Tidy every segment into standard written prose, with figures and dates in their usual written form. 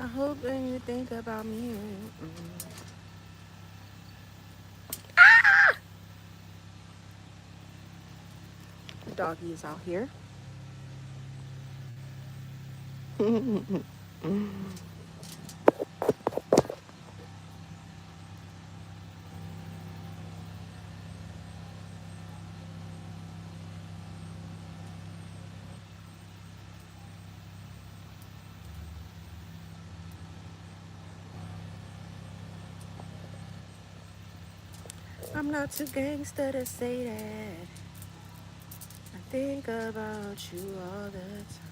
I hope that you think about me. The doggy is out here. I'm not too gangster to say that. I think about you all the time.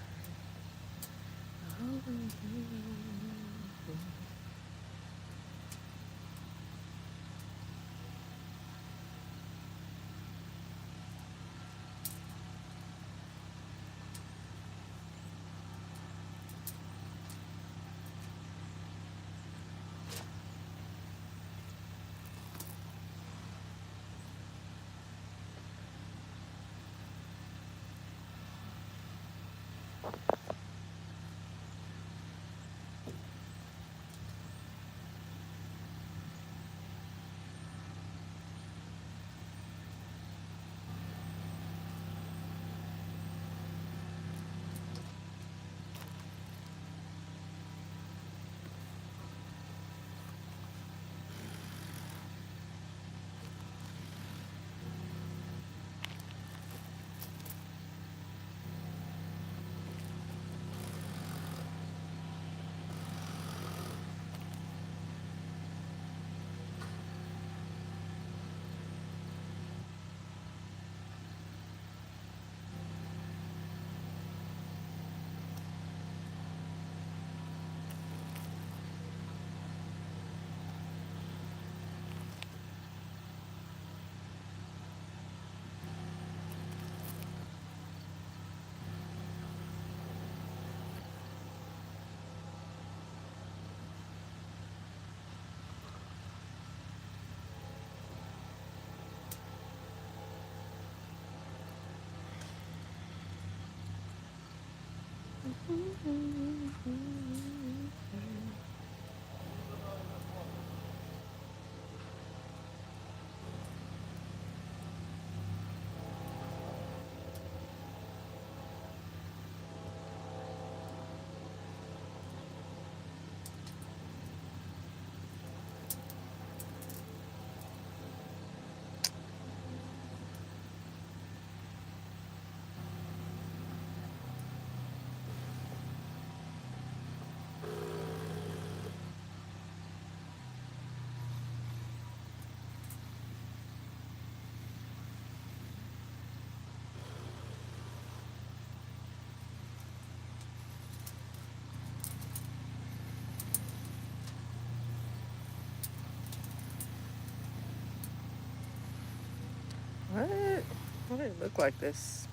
What? What did it look like this?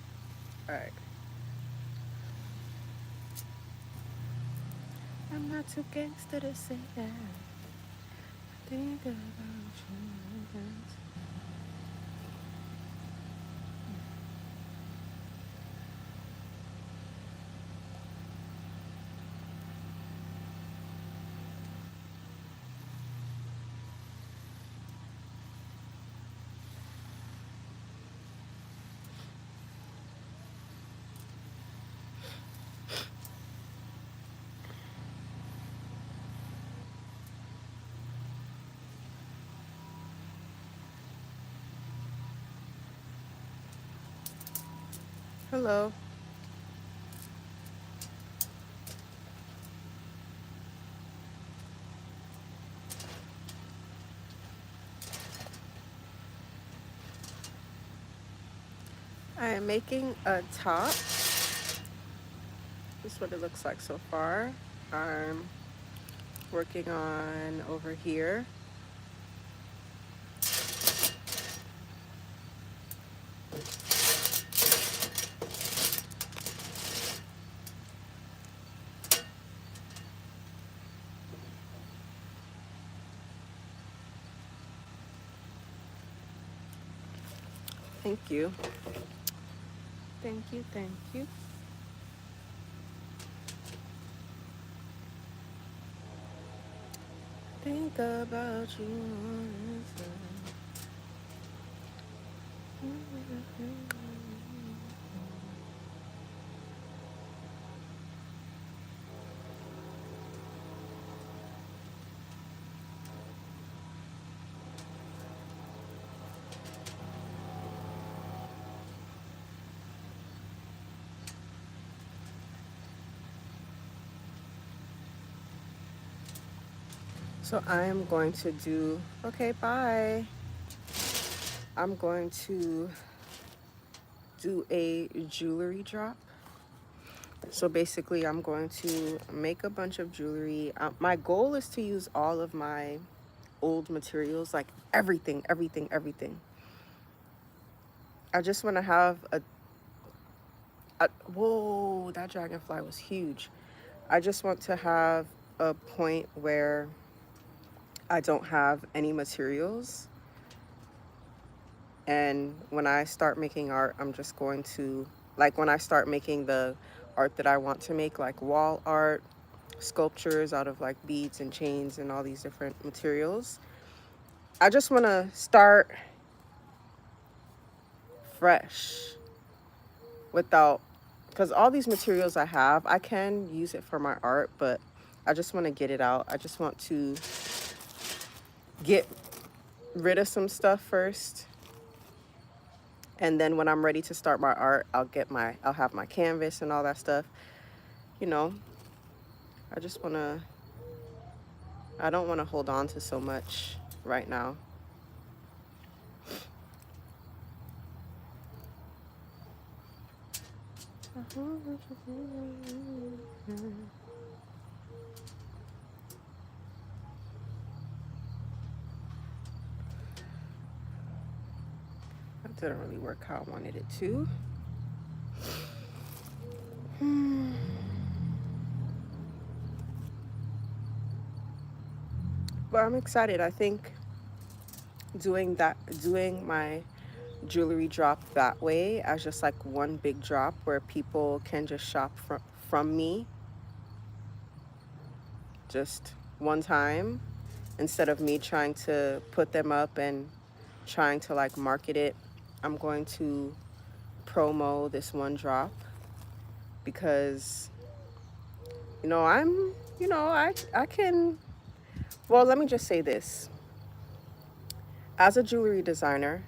Alright. I'm not too gangster to say that. I think about you. Hello. I am making a top. This is what it looks like so far. I'm working on over here. Thank you. Thank you, thank you. Think about you all the time. So I am going to do, okay, bye. I'm going to do a jewelry drop. So basically, I'm going to make a bunch of jewelry. My goal is to use all of my old materials, like everything, everything, everything. I just want to have whoa, that dragonfly was huge. I just want to have a point where I don't have any materials. And when I start making art, I'm just going to, like when I start making the art that I want to make, like wall art, sculptures out of like beads and chains and all these different materials, I just want to start fresh without, because all these materials I have, I can use it for my art, but I just want to get it out. I just want to get rid of some stuff first. And then when I'm ready to start my art, I'll have my canvas and all that stuff. You know, I just want to, I don't want to hold on to so much right now. That didn't really work how I wanted it to. But I'm excited. I think doing my jewelry drop that way as just like one big drop where people can just shop from me just one time, instead of me trying to put them up and trying to like market it. I'm going to promo this one drop because I can, well, let me just say this. As a jewelry designer,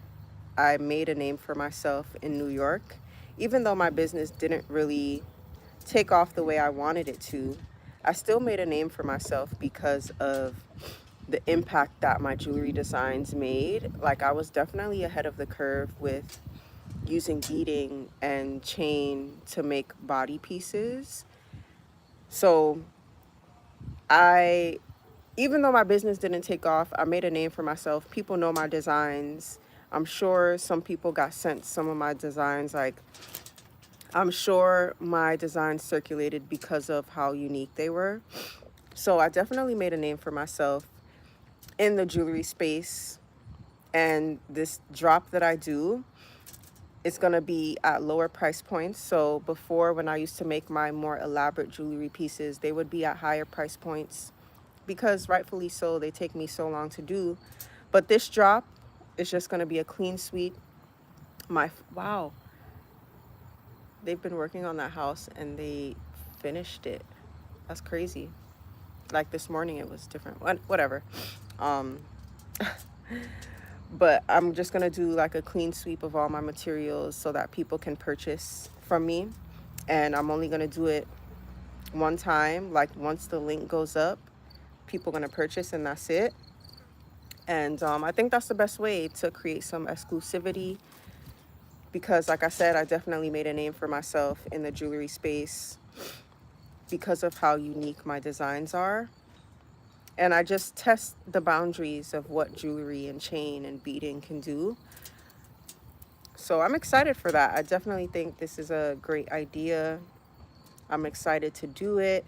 I made a name for myself in New York. Even though my business didn't really take off the way I wanted it to, I still made a name for myself because of the impact that my jewelry designs made. Like, I was definitely ahead of the curve with using beading and chain to make body pieces. So even though my business didn't take off, I made a name for myself. People know my designs. I'm sure some people got sent some of my designs. Like, I'm sure my designs circulated because of how unique they were. So I definitely made a name for myself in the jewelry space. And this drop that I do, it's going to be at lower price points. So before, when I used to make my more elaborate jewelry pieces, they would be at higher price points because rightfully so, they take me so long to do. But this drop is just going to be a clean sweep. Wow, they've been working on that house and they finished it. That's crazy. Like this morning it was different. Whatever. Um but I'm just going to do like a clean sweep of all my materials so that people can purchase from me. And I'm only going to do it one time. Like, once the link goes up, people are going to purchase and that's it. And I think that's the best way to create some exclusivity because, like I said, I definitely made a name for myself in the jewelry space because of how unique my designs are. And I just test the boundaries of what jewelry and chain and beading can do. So I'm excited for that. I definitely think this is a great idea. I'm excited to do it.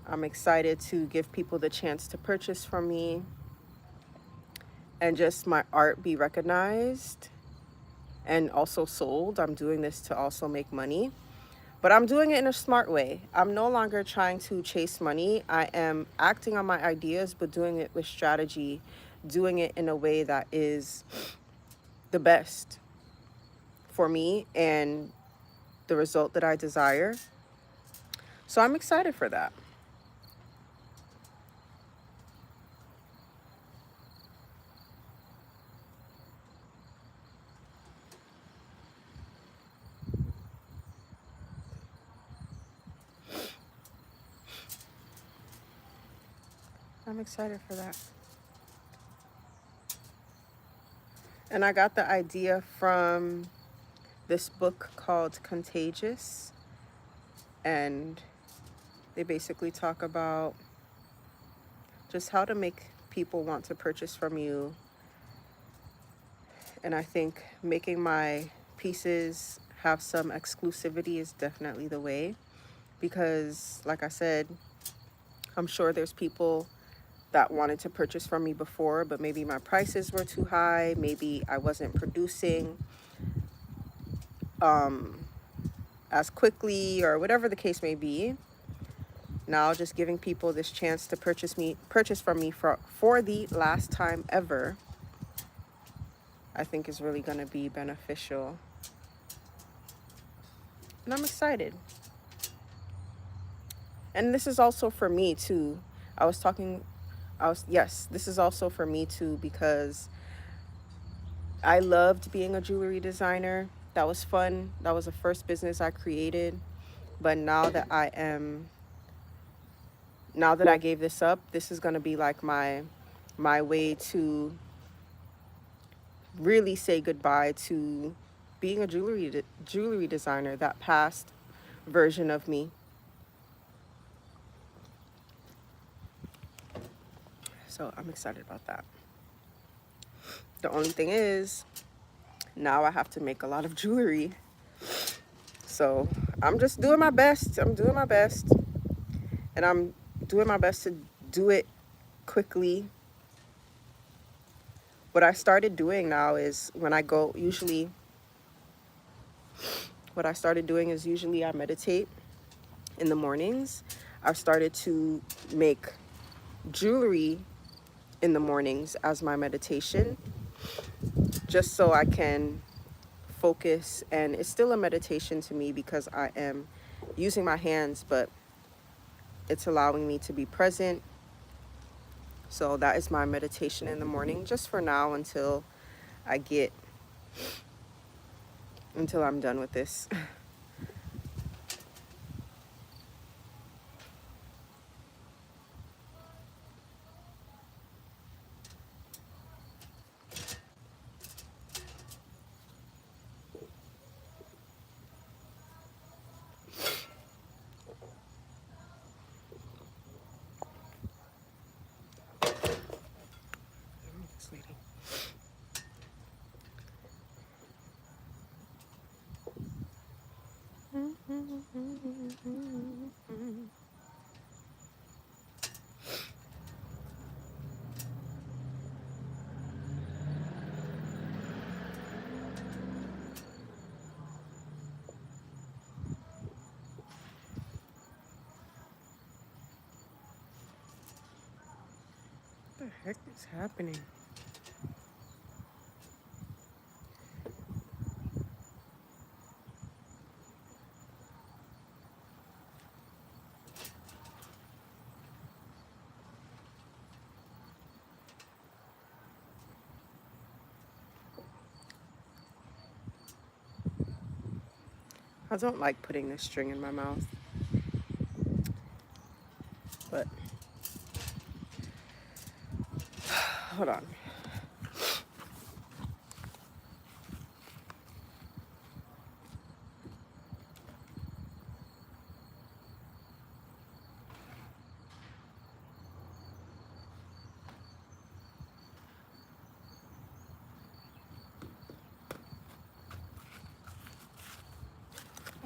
I'm excited to give people the chance to purchase from me and just my art be recognized and also sold. I'm doing this to also make money. But I'm doing it in a smart way. I'm no longer trying to chase money. I am acting on my ideas, but doing it with strategy, doing it in a way that is the best for me and the result that I desire. So I'm excited for that. I'm excited for that. And I got the idea from this book called Contagious. And they basically talk about just how to make people want to purchase from you. And I think making my pieces have some exclusivity is definitely the way. Because, like I said, I'm sure there's people that wanted to purchase from me before, but maybe my prices were too high. Maybe I wasn't producing as quickly, or whatever the case may be. Now just giving people this chance to purchase from me for the last time ever, I think is really going to be beneficial. And I'm excited. And this is also for me too. Yes, this is also for me too, because I loved being a jewelry designer. That was fun. That was the first business I created. But now that I gave this up, this is going to be like my way to really say goodbye to being a jewelry designer, that past version of me. So I'm excited about that. The only thing is, now I have to make a lot of jewelry. So I'm just doing my best. I'm doing my best. And I'm doing my best to do it quickly. What I started doing now is what I started doing is usually I meditate in the mornings. I've started to make jewelry in the mornings as my meditation, just so I can focus. And it's still a meditation to me because I am using my hands, but it's allowing me to be present. So that is my meditation in the morning, just for now, until I'm done with this. This lady. What the heck is happening? I don't like putting this string in my mouth, but hold on.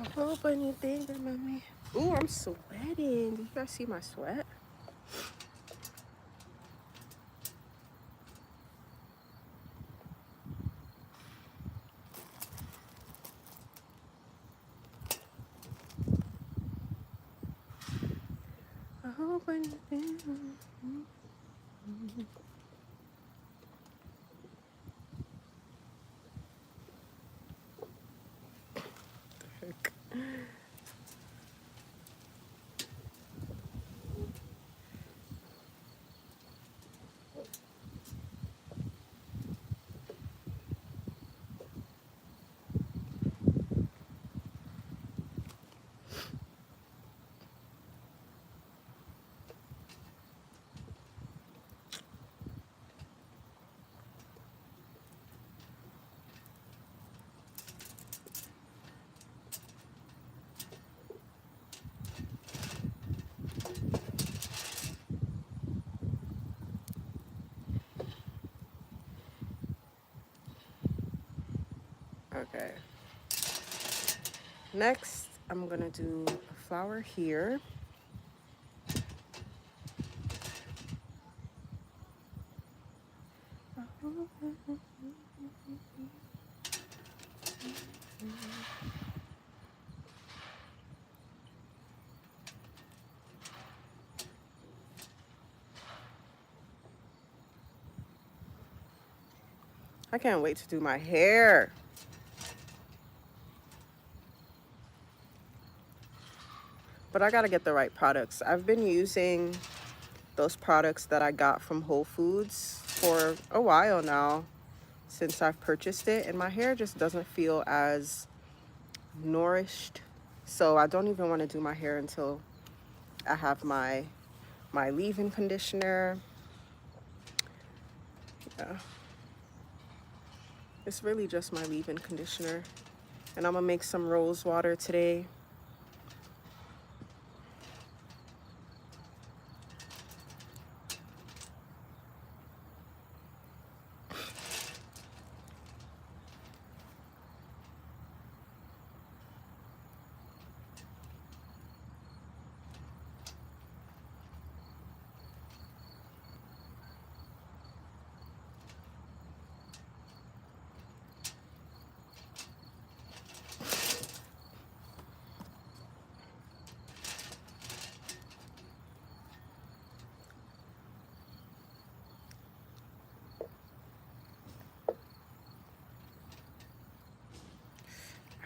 A whole bunch of things in my mouth. Ooh, I'm sweating. Did you guys see my sweat? Open. Okay. Next, I'm gonna do a flower here. I can't wait to do my hair. But I gotta get the right products. I've been using those products that I got from Whole Foods for a while now, since I've purchased it, and my hair just doesn't feel as nourished. So I don't even want to do my hair until I have my leave-in conditioner. Yeah. It's really just my leave-in conditioner. And I'm gonna make some rose water today.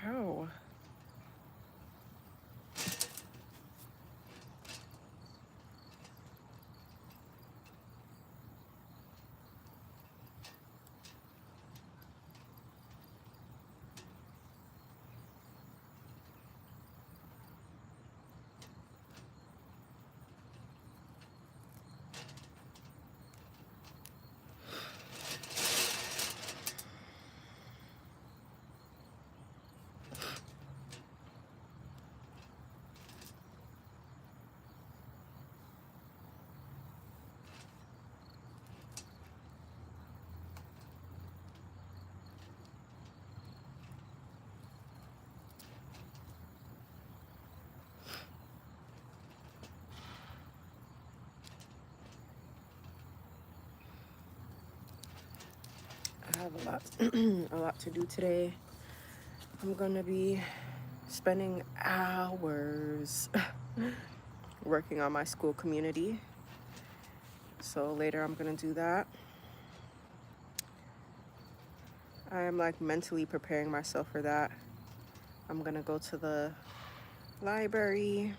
Ow. I have a lot, a lot to do today. I'm gonna be spending hours working on my school community. So later I'm gonna do that. I am like mentally preparing myself for that. I'm gonna go to the library.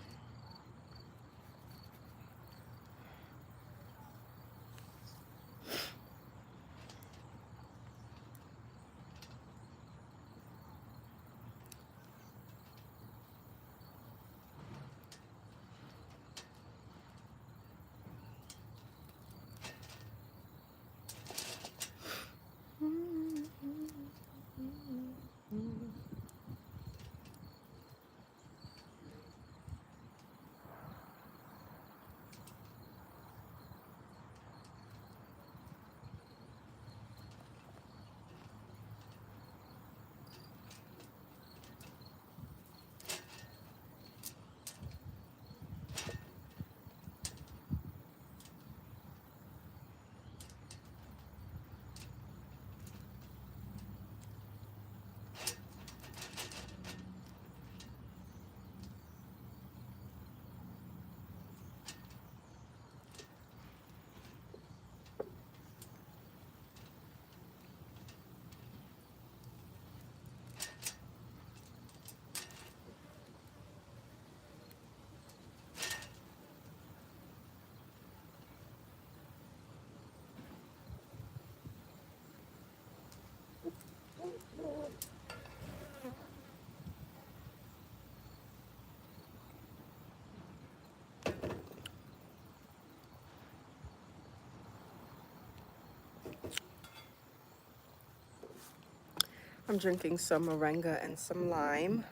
I'm drinking some moringa and some lime.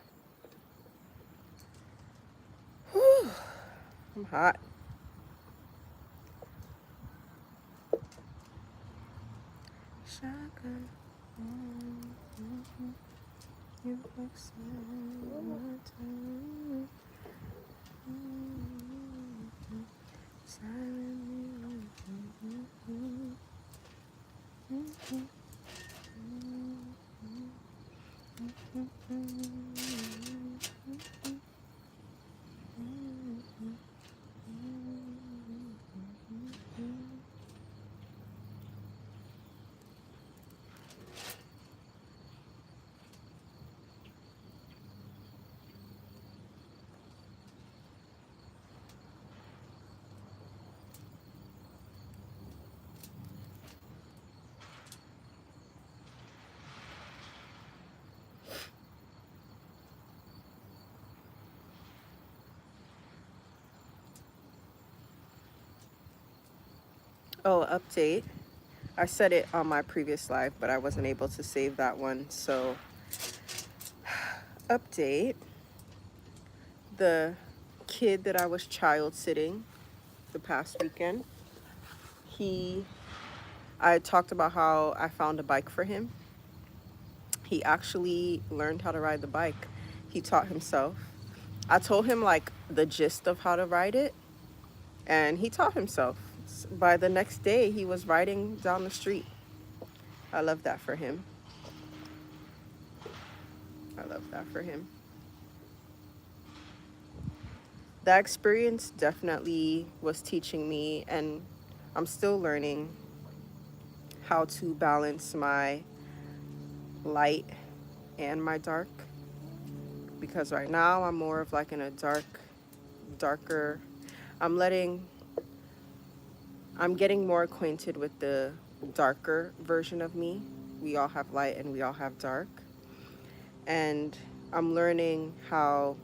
Whew, I'm hot. Shotgun. You look so Oh, update. I said it on my previous live, but I wasn't able to save that one. So, update. The kid that I was child sitting the past weekend, I talked about how I found a bike for him. He actually learned how to ride the bike. He taught himself. I told him like the gist of how to ride it, and he taught himself. By the next day, he was riding down the street. I love that for him. I love that for him. That experience definitely was teaching me, and I'm still learning how to balance my light and my dark, because right now I'm more of like in a darker, I'm getting more acquainted with the darker version of me. We all have light and we all have dark. And I'm learning how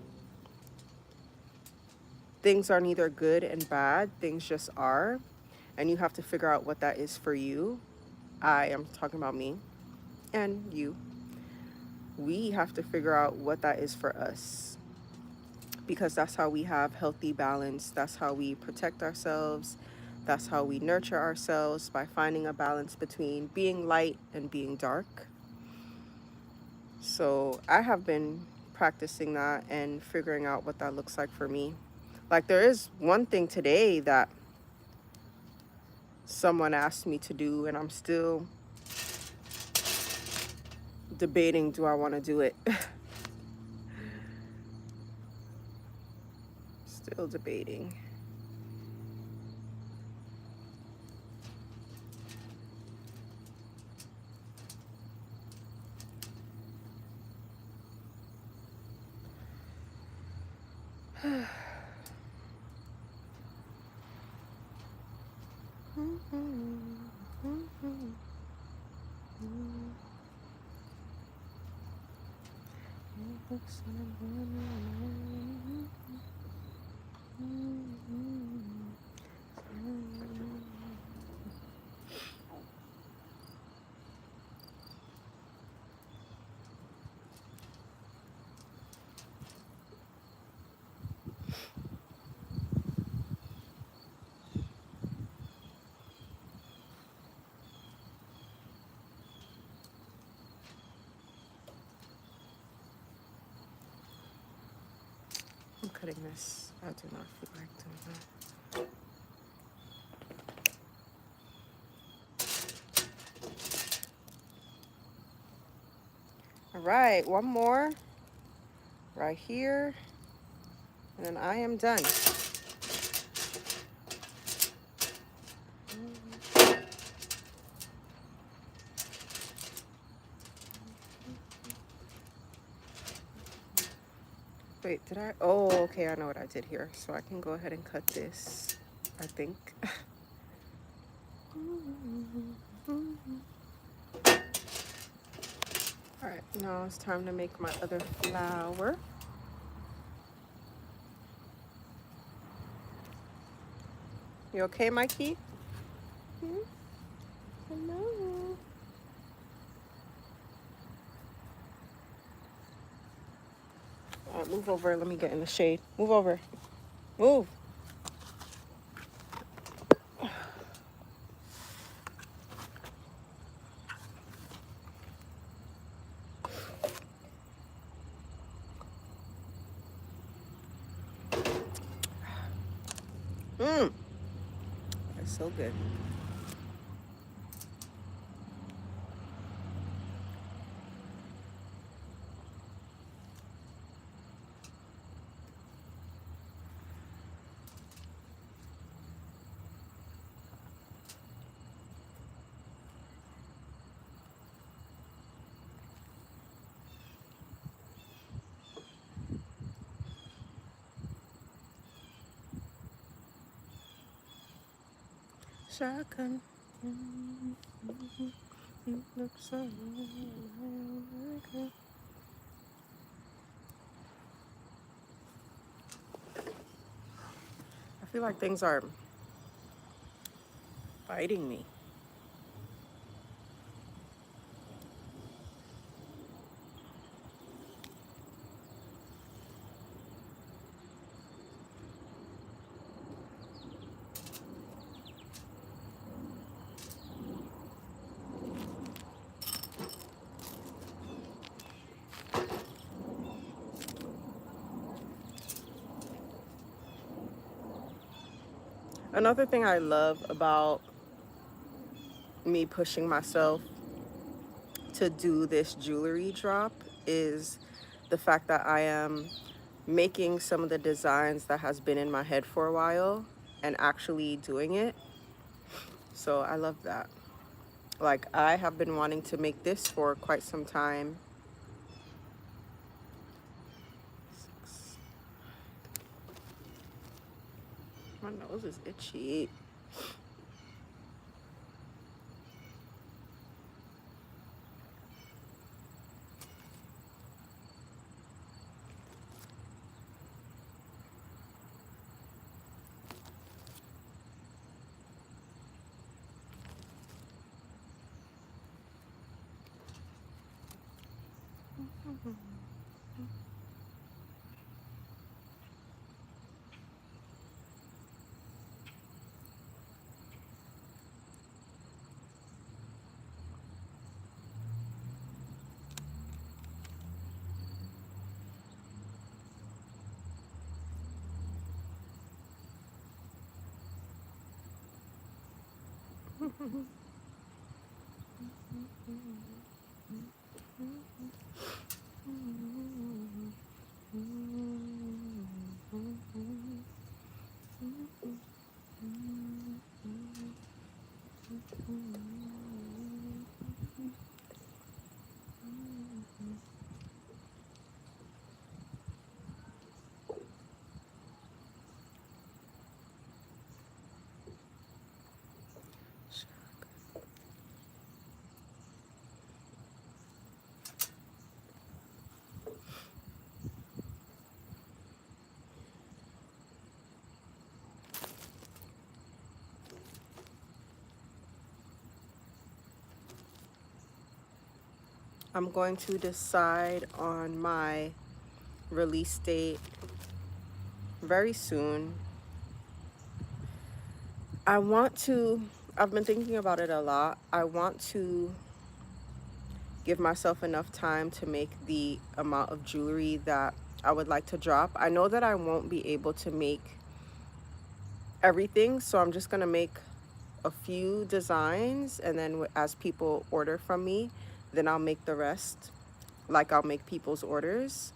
things are neither good and bad, things just are. And you have to figure out what that is for you. I am talking about me and you. We have to figure out what that is for us, because that's how we have healthy balance. That's how we protect ourselves. That's how we nurture ourselves, by finding a balance between being light and being dark. So I have been practicing that and figuring out what that looks like for me. Like, there is one thing today that someone asked me to do, and I'm still debating, do I want to do it? Still debating. I'm cutting this. I do not feel like doing that. All right, one more right here, and then I am done. Wait, did I? Oh, okay, I know what I did here. So I can go ahead and cut this, I think. All right, now it's time to make my other flower. You okay, Mikey? Hmm? Hello. move over. Let me get in the shade. Move over. Move. Mmm. That's so good. Shotgun. You look so good. I feel like things are biting me. Another thing I love about me pushing myself to do this jewelry drop is the fact that I am making some of the designs that has been in my head for a while and actually doing it. So I love that. Like, I have been wanting to make this for quite some time. My nose is itchy. I'm going to decide on my release date very soon. I've been thinking about it a lot. I want to give myself enough time to make the amount of jewelry that I would like to drop. I know that I won't be able to make everything, so I'm just gonna make a few designs, and then as people order from me, then I'll make the rest. Like, I'll make people's orders.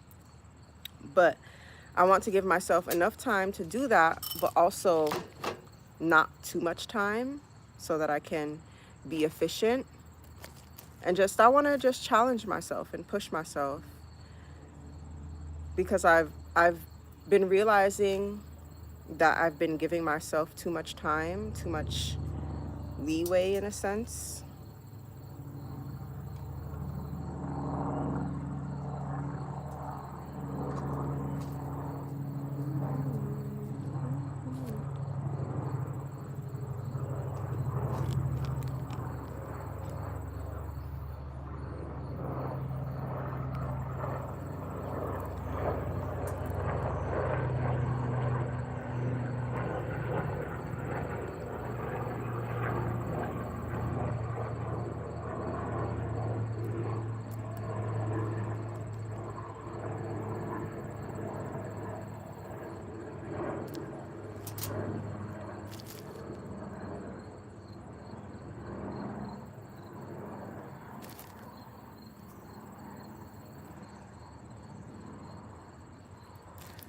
But I want to give myself enough time to do that, but also not too much time, so that I can be efficient. And I want to just challenge myself and push myself, because I've been realizing that I've been giving myself too much time, too much leeway in a sense.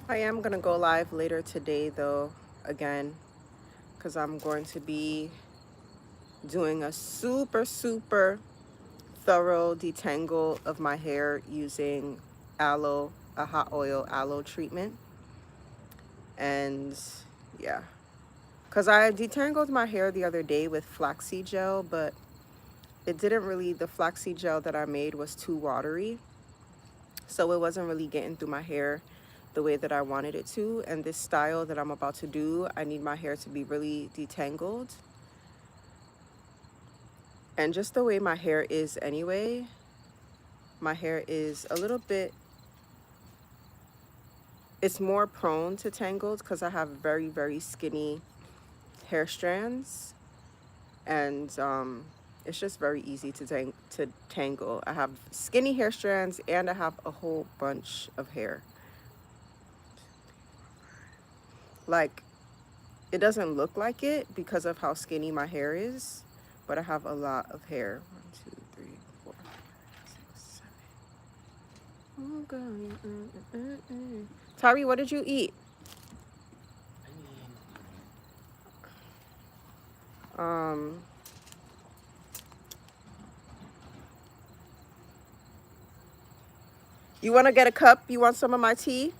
I am gonna go live later today though, again, because I'm going to be doing a super thorough detangle of my hair using aloe, a hot oil aloe treatment. And yeah, because I detangled my hair the other day with flaxseed gel, but it didn't really, the flaxseed gel that I made was too watery. So it wasn't really getting through my hair the way that I wanted it to. And this style that I'm about to do, I need my hair to be really detangled. And just the way my hair is anyway, my hair is a little bit, it's more prone to tangles because I have very skinny hair strands. And it's just very easy to tangle. I have skinny hair strands and I have a whole bunch of hair. Like, it doesn't look like it because of how skinny my hair is, but I have a lot of hair. 1, 2, 3, 4, 5, 6, 7. Oh, God. Tyree, what did you eat? You want to get a cup? You want some of my tea?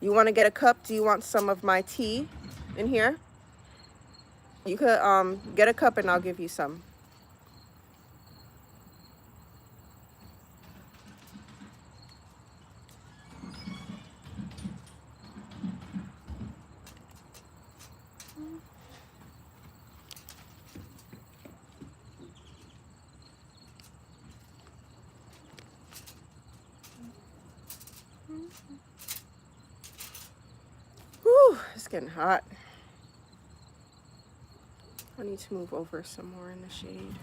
You want to get a cup? Do you want some of my tea in here? You could get a cup and I'll give you some. Whew, it's getting hot. I need to move over some more in the shade.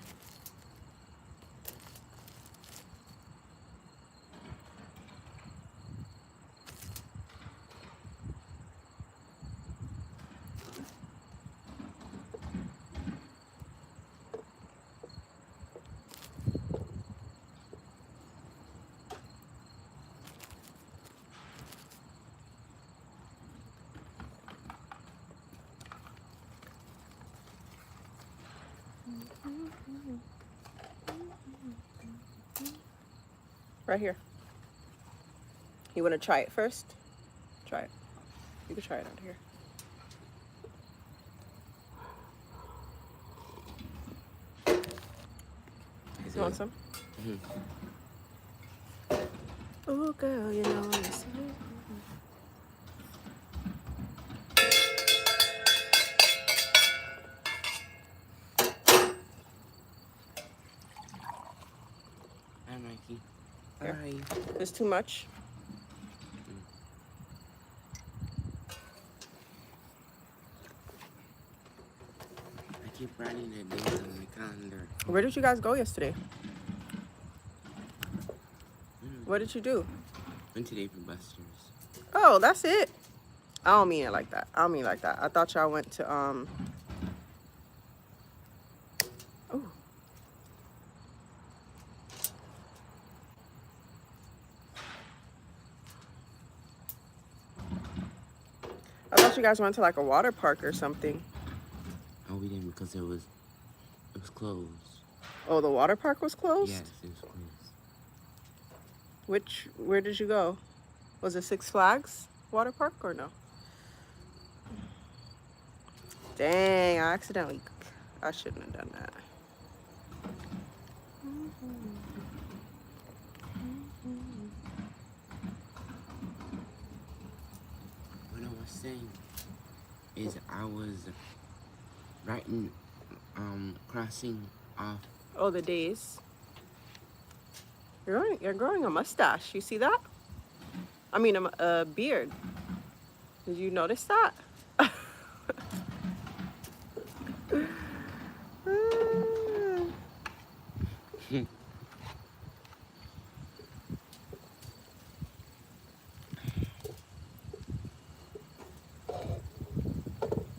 Right here. You want to try it first? Try it. You can try it out here. You want some? Oh, girl, you know what I'm saying. Hi, Mikey. Here. Hi. It's too much. I keep writing the days on my calendar. Where did you guys go yesterday? What did you do? Went today for Buster's. Oh, that's it. I don't mean it like that. I don't mean it like that. I thought y'all went to Oh. I thought you guys went to like a water park or something. Oh, we didn't because it was closed. Oh, the water park was closed? Yes, it was closed. Where did you go? Was it Six Flags water park or no? Dang, I shouldn't have done that. What I was saying is I was writing, crossing off. Oh, the days. You're growing a mustache. You see that? I mean, a beard. Did you notice that?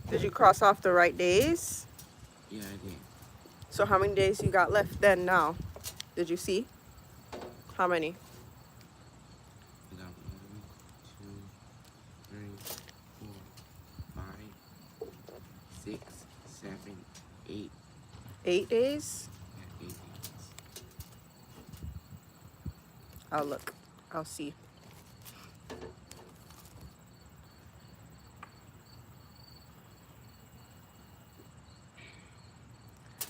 Did you cross off the right days? Yeah, I did. So how many days you got left then now? Did you see? How many? I got one. 6, 7, 8. 8 days? Yeah, 8 days. I'll look. I'll see.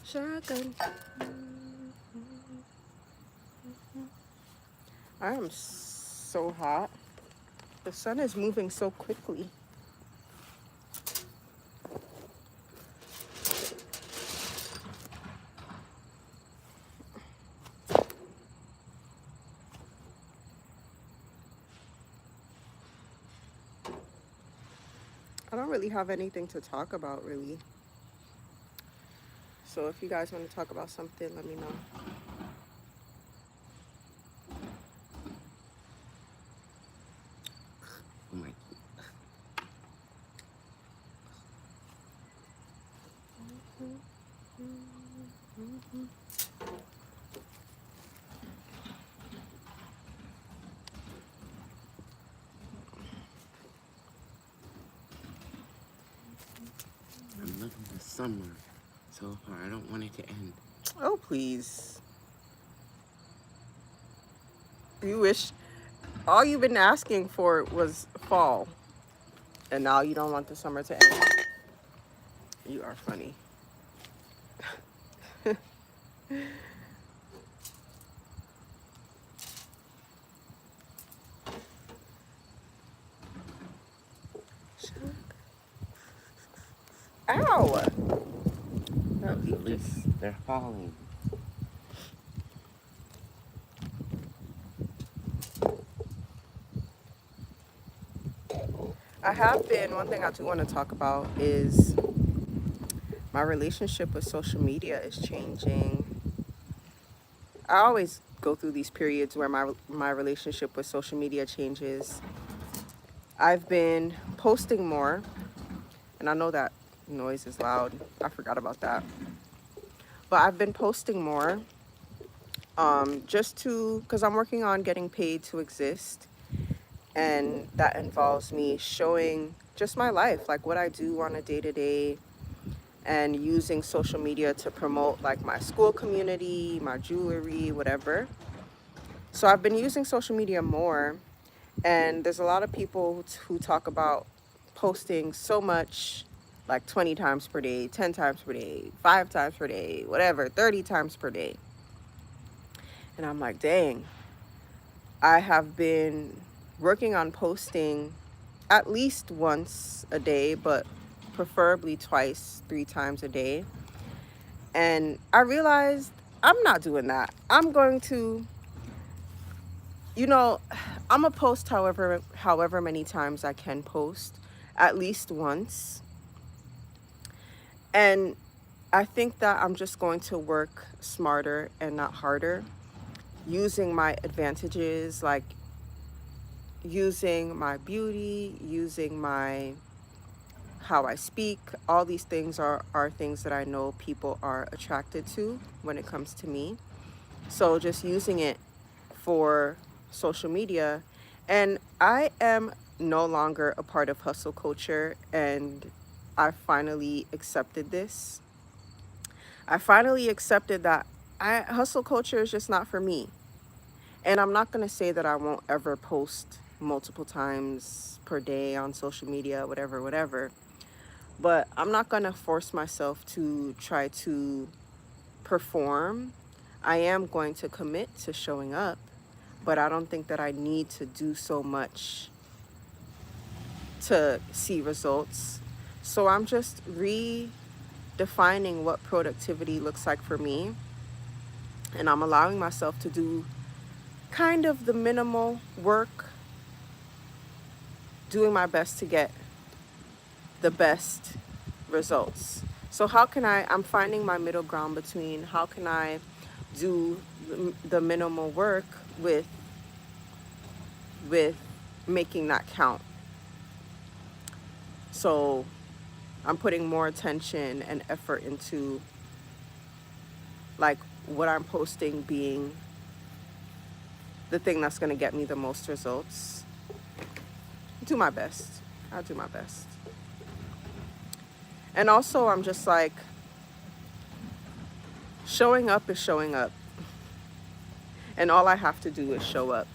Shotgun. I am so hot. The sun is moving so quickly. I don't really have anything to talk about, really. So if you guys want to talk about something, let me know. Oh my. I'm loving the summer so far. I don't want it to end. Oh, please. You wish all you've been asking for was fall. And now you don't want the summer to end. You are funny. Ow! Look, the leaves, they're falling. I have been, one thing I do want to talk about is my relationship with social media is changing. I always go through these periods where my relationship with social media changes. I've been posting more, and I know that noise is loud. I forgot about that. But I've been posting more just to, because I'm working on getting paid to exist. And that involves me showing just my life, like what I do on a day-to-day, and using social media to promote like my school community, my jewelry, whatever. So I've been using social media more, and there's a lot of people who talk about posting so much, like 20 times per day, 10 times per day, 5 times per day, whatever, 30 times per day. And I'm like, dang, I have been working on posting at least once a day, but preferably twice, 3 times a day. And I realized I'm not doing that. I'm going to, I'm gonna post however many times I can post, at least once. And I think that I'm just going to work smarter and not harder, using my advantages, like using my beauty, using my how I speak. All these things are things that I know people are attracted to when it comes to me. So just using it for social media. And I am no longer a part of hustle culture, and I finally accepted this. I finally accepted that hustle culture is just not for me. And I'm not going to say that I won't ever post multiple times per day on social media, whatever. But I'm not going to force myself to try to perform. I am going to commit to showing up, but I don't think that I need to do so much to see results. So I'm just redefining what productivity looks like for me. And I'm allowing myself to do kind of the minimal work, doing my best to get the best results. So I'm finding my middle ground between how can I do the minimal work with making that count. So I'm putting more attention and effort into like what I'm posting being the thing that's going to get me the most results. Do my best. I'll do my best. And also, I'm just like, showing up is showing up. And all I have to do is show up.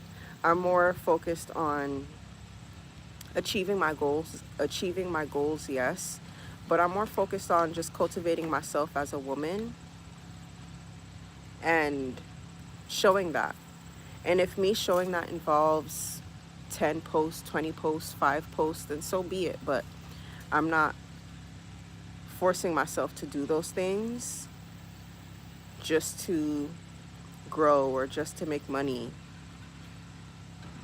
I'm more focused on achieving my goals, yes. But I'm more focused on just cultivating myself as a woman and showing that. And if me showing that involves 10 posts, 20 posts, 5 posts, then so be it. But I'm not forcing myself to do those things just to grow or just to make money.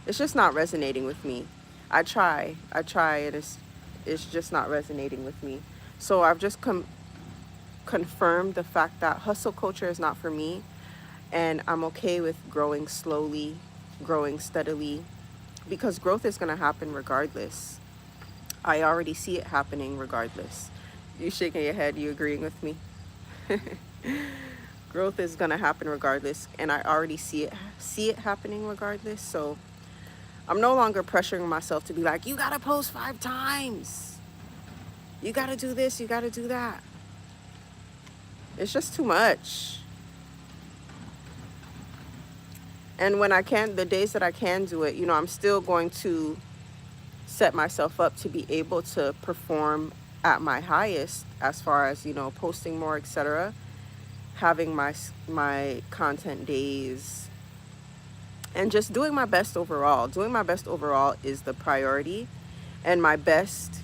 It's just not resonating with me. I try, and it's just not resonating with me. So I've just confirmed the fact that hustle culture is not for me, and I'm okay with growing slowly, growing steadily, because growth is going to happen regardless. I already see it happening regardless. You shaking your head, you agreeing with me? Growth is going to happen regardless, and I already see it happening regardless. So I'm no longer pressuring myself to be like, you got to post 5 times. You got to do this, you got to do that. It's just too much. And when I can, the days that I can do it, I'm still going to set myself up to be able to perform at my highest as far as, posting more, etc. Having my content days and just doing my best overall. Doing my best overall is the priority. And my best,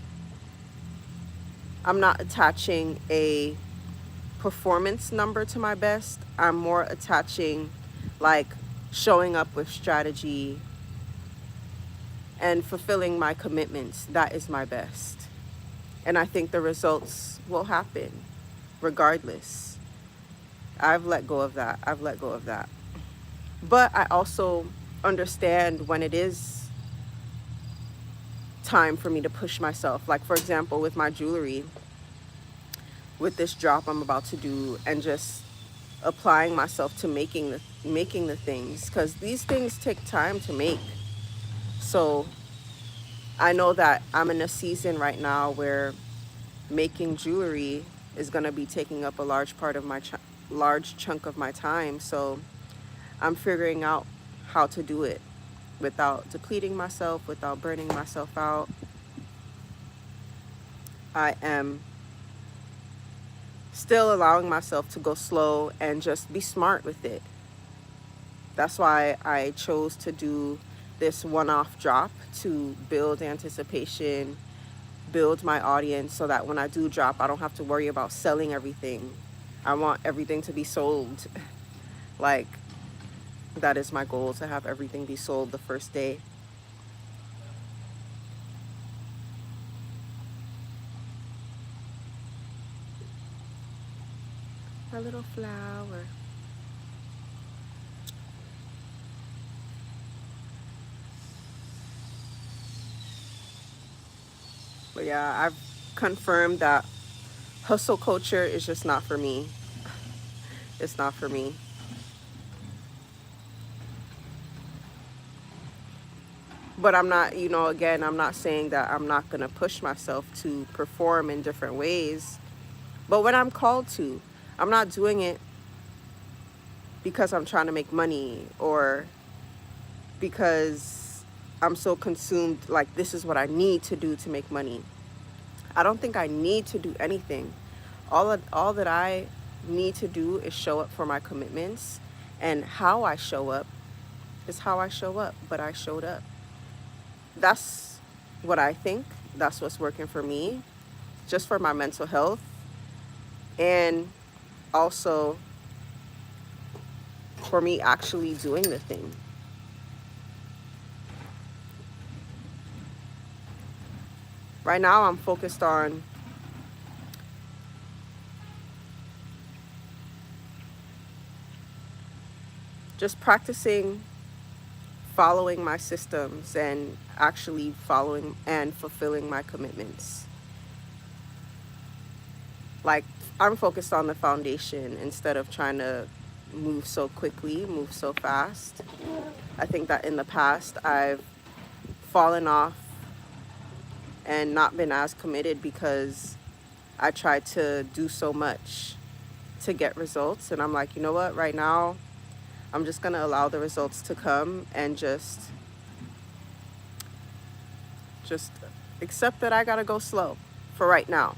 I'm not attaching a performance number to my best. I'm more attaching like showing up with strategy and fulfilling my commitments. That is my best. And I think the results will happen regardless. I've let go of that. But I also understand when it is time for me to push myself. Like, for example, with my jewelry, with this drop I'm about to do, and just applying myself to making the things, because these things take time to make. So I know that I'm in a season right now where making jewelry is going to be taking up a large part of my large chunk of my time. So I'm figuring out how to do it without depleting myself, without burning myself out. I am still allowing myself to go slow and just be smart with it. That's why I chose to do this one-off drop, to build anticipation, build my audience, so that when I do drop, I don't have to worry about selling everything. I want everything to be sold. Like, that is my goal, to have everything be sold the first day. My little flower. But yeah, I've confirmed that hustle culture is just not for me. It's not for me. But I'm not, again, I'm not saying that I'm not going to push myself to perform in different ways. But when I'm called to, I'm not doing it because I'm trying to make money, or because I'm so consumed, like, this is what I need to do to make money. I don't think I need to do anything. All that I need to do is show up for my commitments, and how I show up is how I show up, but I showed up. That's what I think. That's what's working for me, just for my mental health, and also for me actually doing the thing. Right now, I'm focused on just practicing following my systems and actually following and fulfilling my commitments. Like, I'm focused on the foundation instead of trying to move so quickly, move so fast. I think that in the past, I've fallen off and not been as committed because I try to do so much to get results. And I'm like, you know what? Right now, I'm just going to allow the results to come and just accept that I got to go slow for right now.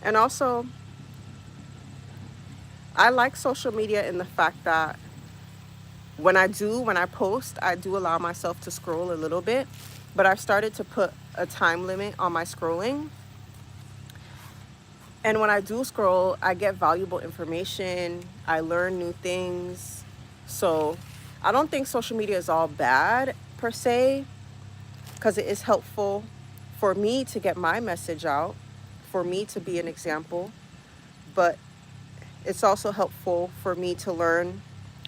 And also, I like social media in the fact that when I post, I do allow myself to scroll a little bit, but I've started to put a time limit on my scrolling. And when I do scroll, I get valuable information, I learn new things. So I don't think social media is all bad per se, because it is helpful for me to get my message out, for me to be an example, but it's also helpful for me to learn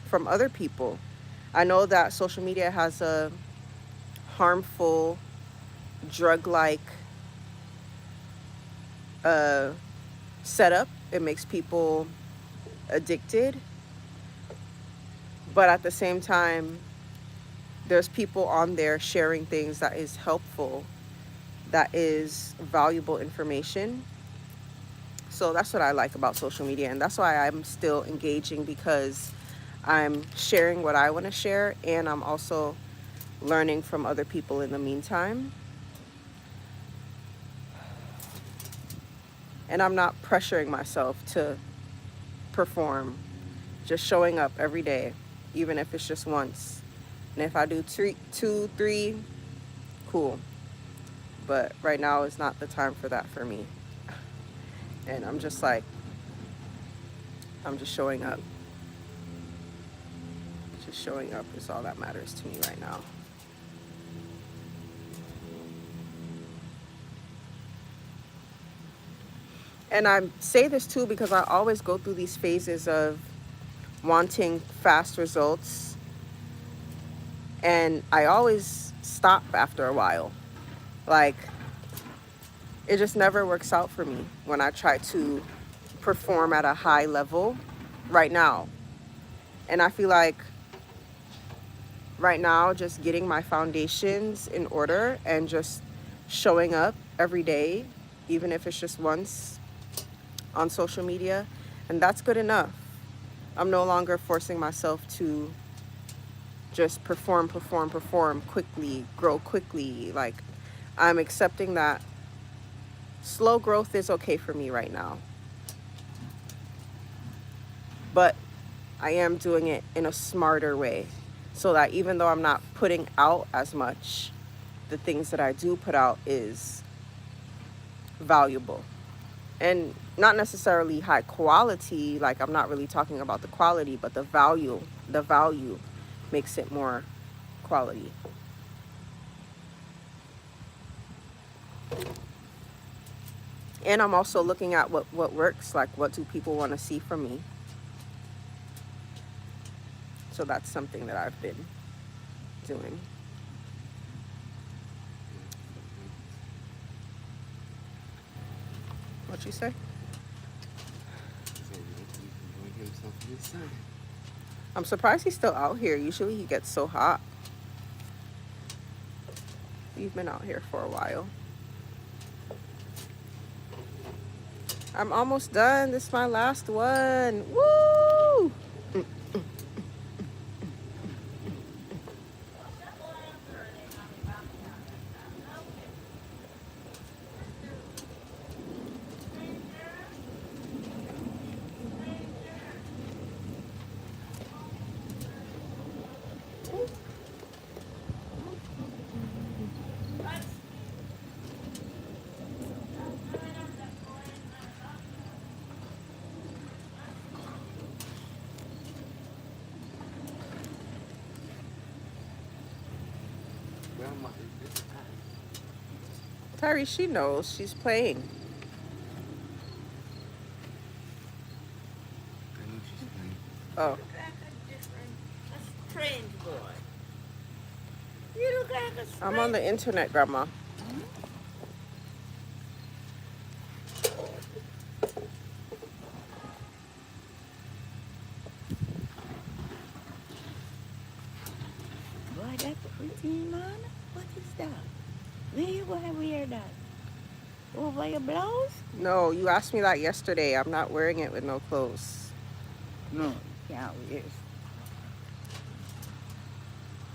from other people. I know that social media has a harmful, drug-like uh, setup. It makes people addicted, but at the same time, there's people on there sharing things that is helpful, that is valuable information. So that's what I like about social media, and that's why I'm still engaging, because I'm sharing what I want to share, and I'm also learning from other people in the meantime. And I'm not pressuring myself to perform, just showing up every day, even if it's just once. And if I do two, three, cool. But right now is not the time for that for me. And I'm just like, I'm just showing up. Just showing up is all that matters to me right now. And I say this too because I always go through these phases of wanting fast results, and I always stop after a while. Like, it just never works out for me when I try to perform at a high level right now. And I feel like right now, just getting my foundations in order and just showing up every day, even if it's just once on social media, and that's good enough. I'm no longer forcing myself to just perform quickly, grow quickly. Like, I'm accepting that slow growth is okay for me right now. But I am doing it in a smarter way, so that even though I'm not putting out as much, the things that I do put out is valuable. And not necessarily high quality, like I'm not really talking about the quality, but the value makes it more quality. And I'm also looking at what works, like what do people want to see from me. So that's something that I've been doing. What you say? So he's enjoying himself in the sun. I'm surprised he's still out here. Usually he gets so hot. We've been out here for a while. I'm almost done. This is my last one. Woo! Grandma, is this Tyree, she knows she's playing. I know she's playing. Oh, Look like a different, a strange boy. You look like a strange. I'm on the internet, Grandma. Pretty man, what is that? Where you gonna wear that? Over your blouse? No, you asked me that yesterday. I'm not wearing it with no clothes. No, you can't wear it.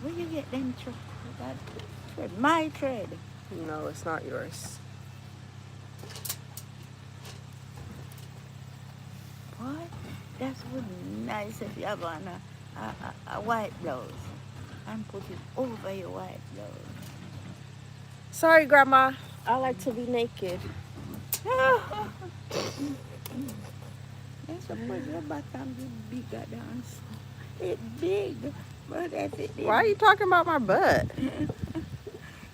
Where you get them thread? That thread? My thread. No, it's not yours. What? That would be nice if you have on a white blouse and put it over your white blouse. Sorry, Grandma. I like to be naked. I suppose your bottom be bigger than so. It's big, but if it Why are you talking about my butt?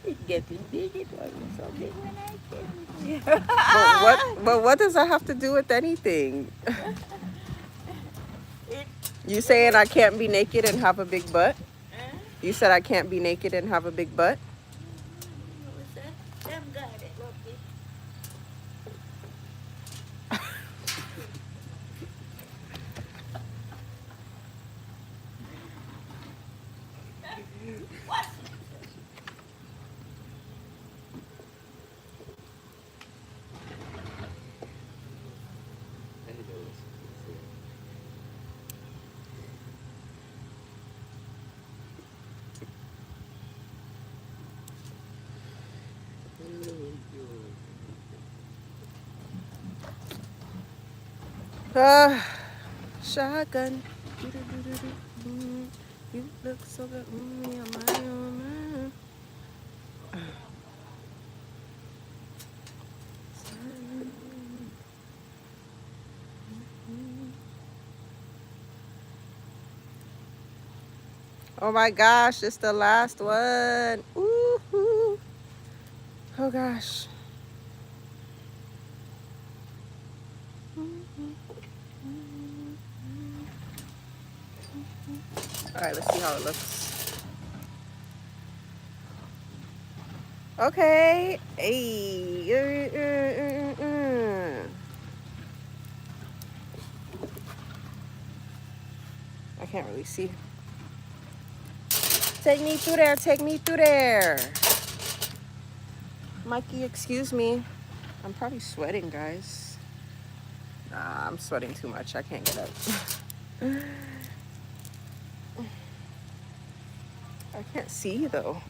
it's getting big, it wasn't so big when I came here. But what does that have to do with anything? It, You saying I can't be naked and have a big butt? eh? You said I can't be naked and have a big butt? What's that? Them got it, look it. Shotgun. You look so good. My own. Oh my gosh, it's the last one. Ooh. Oh gosh. All right, let's see how it looks. Okay. Hey. I can't really see. Take me through there. Take me through there. Mikey, excuse me. I'm probably sweating, guys. Nah, I'm sweating too much. I can't get up. I can't see though.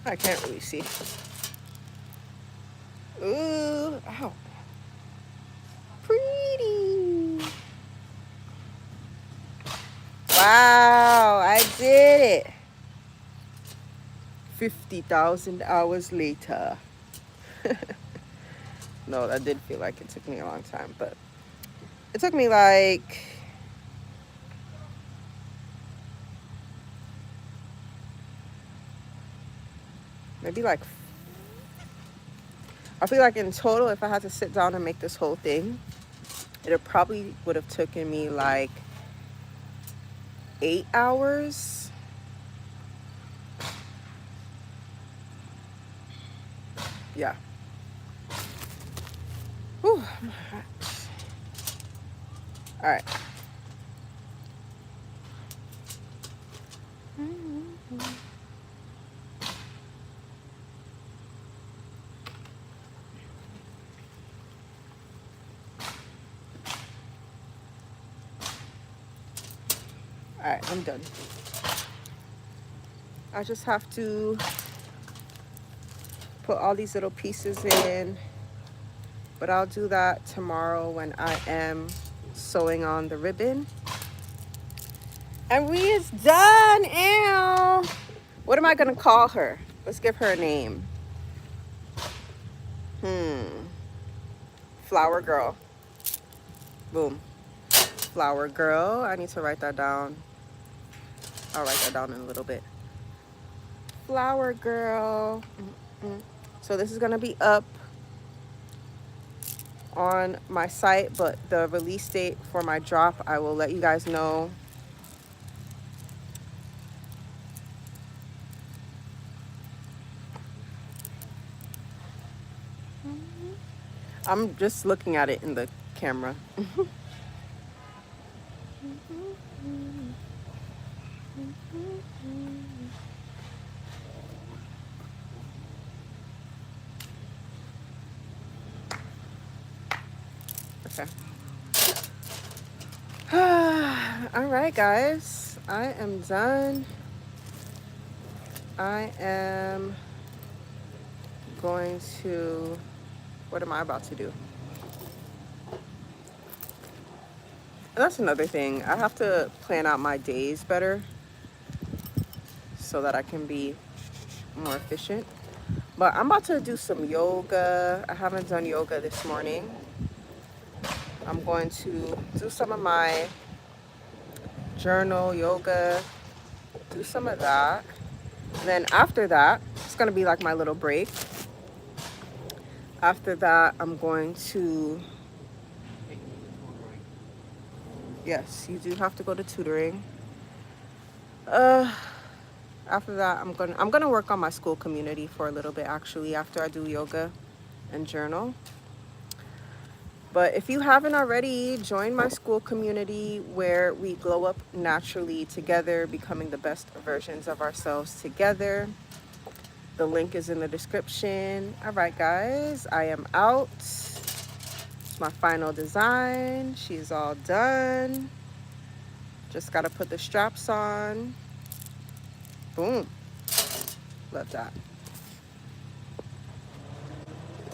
I can't really see. Ooh, ow. Pretty. Wow, I did it. 50,000 hours later. No, that did feel like it took me a long time, but it took me like maybe like, I feel like in total, if I had to sit down and make this whole thing, it probably would have taken me like 8 hours. Yeah. Whew, I'm hot. All right. All right, I'm done. I just have to put all these little pieces in, but I'll do that tomorrow when I am sewing on the ribbon. And we is done. Ew. What am I gonna call her? Let's give her a name. Flower Girl. Boom. Flower Girl. I need to write that down. I'll write that down in a little bit. Flower Girl. So this is gonna be up on my site, but the release date for my drop, I will let you guys know. I'm just looking at it in the camera. Okay. All right, guys. I am done. I am going to... What am I about to do? That's another thing. I have to plan out my days better so that I can be more efficient. But I'm about to do some yoga. I haven't done yoga this morning. I'm going to do some of my journal yoga, do some of that. Then after that, it's going to be like my little break. After that, I'm going to... Yes, you do have to go to tutoring. After that, I'm gonna work on my school community for a little bit, actually, after I do yoga and journal. But if you haven't already, join my school community where we glow up naturally together, becoming the best versions of ourselves together. The link is in the description. All right, guys, I am out. It's my final design. She's all done. Just gotta put the straps on. Boom. Love that.